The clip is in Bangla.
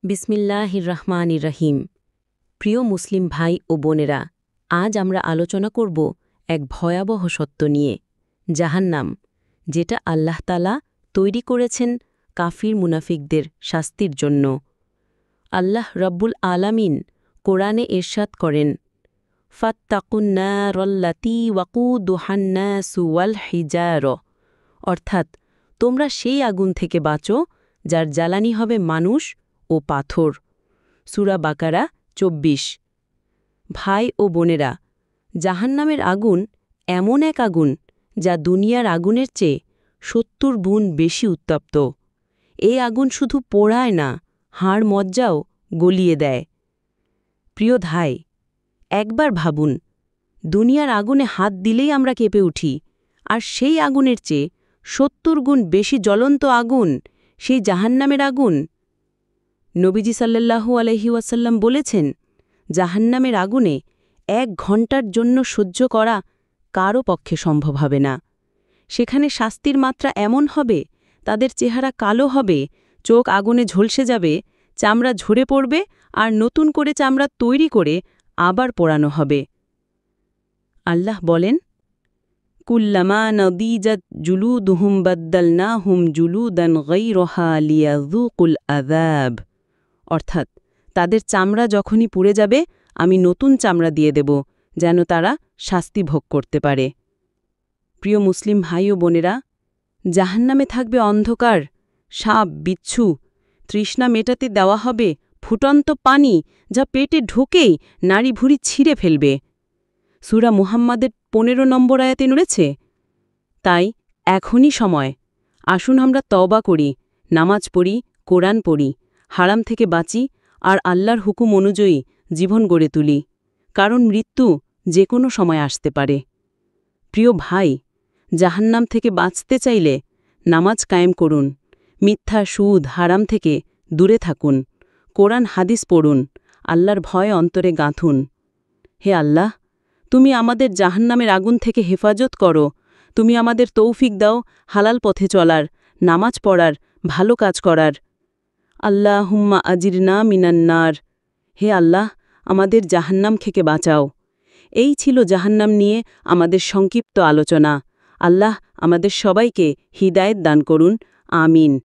বিসমিল্লাহির রহমানির রহিম। প্রিয় মুসলিম ভাই ও বোনেরা, আজ আমরা আলোচনা করব এক ভয়াবহ সত্য নিয়ে, জাহান্নাম, যেটা আল্লাহ তাআলা তৈরি করেছেন কাফির মুনাফিকদের শাস্তির জন্য। আল্লাহ রব্বুল আলামিন কোরআনে ইরশাদ করেন, ফাত্তাকুন নারাল্লাতী ওয়াকুদুহান নাসু ওয়াল হিজারা, অর্থাৎ তোমরা সেই আগুন থেকে বাঁচো যার জ্বালানি হবে মানুষ ও পাথর। সূরা বাকারা ২৪। ভাই ও বোনেরা, জাহান্নামের আগুন এমন এক আগুন যা দুনিয়ার আগুনের চেয়ে ৭০ গুণ বেশি উত্তপ্ত। এই আগুন শুধু পোড়ায় না, হাড় মজ্জাও গলিয়ে দেয়। প্রিয় ভাই, একবার ভাবুন, দুনিয়ার আগুনে হাত দিলেই আমরা কেঁপে উঠি, আর সেই আগুনের চেয়ে ৭০ গুণ বেশি জ্বলন্ত আগুন, সেই জাহান্নামের আগুন। নবীজি সাল্লাল্লাহু আলাইহি ওয়াসাল্লাম বলেছেন, জাহান্নামের আগুনে ১ ঘণ্টার জন্য সহ্য করা কারও পক্ষে সম্ভব হবে না। সেখানে শাস্তির মাত্রা এমন হবে, তাদের চেহারা কালো হবে, চোখ আগুনে ঝলসে যাবে, চামড়া ঝরে পড়বে, আর নতুন করে চামড়া তৈরি করে আবার পোড়ানো হবে। আল্লাহ বলেন, কুল্লামা নদিজাত জুলুদুহুম বাদ্দালনাহুম জুলুদান গায়রাহা লিয়াযুকুল আযাব, অর্থাৎ তাদের চামড়া যখনই পুড়ে যাবে, আমি নতুন চামড়া দিয়ে দেব, যেন তারা শাস্তি ভোগ করতে পারে। প্রিয় মুসলিম ভাই ও বোনেরা, জাহান্নামে থাকবে অন্ধকার, সাপ, বিচ্ছু, তৃষ্ণা মেটাতে দেওয়া হবে ফুটন্ত পানি, যা পেটে ঢোকেই নাড়ি ভুঁড়ি ছিঁড়ে ফেলবে। সূরা মুহাম্মাদের ১৫ নম্বর আয়াতে রয়েছে। তাই এখনই সময়, আসুন আমরা তওবা করি, নামাজ পড়ি, কোরআন পড়ি, হারাম থেকে বাঁচি, আর আল্লাহর হুকুম অনুযায়ী জীবন গড়ে তুলি, কারণ মৃত্যু যে কোনো সময় আসতে পারে। প্রিয় ভাই, জাহান্নাম থেকে বাঁচতে চাইলে নামাজ কায়েম করুন, মিথ্যা, সুদ, হারাম থেকে দূরে থাকুন, কোরআন হাদিস পড়ুন, আল্লাহর ভয় অন্তরে গাঁথুন। হে আল্লাহ, তুমি আমাদের জাহান্নামের আগুন থেকে হেফাজত করো। তুমি আমাদের তৌফিক দাও হালাল পথে চলার, নামাজ পড়ার, ভালো কাজ করার। আল্লাহুম্মা আজিরনা মিনান্নার। হে আল্লাহ, আমাদের জাহান্নাম থেকে বাঁচাও। এই ছিল জাহান্নাম নিয়ে আমাদের সংক্ষিপ্ত আলোচনা। আল্লাহ আমাদের সবাইকে হিদায়েত দান করুন। আমিন।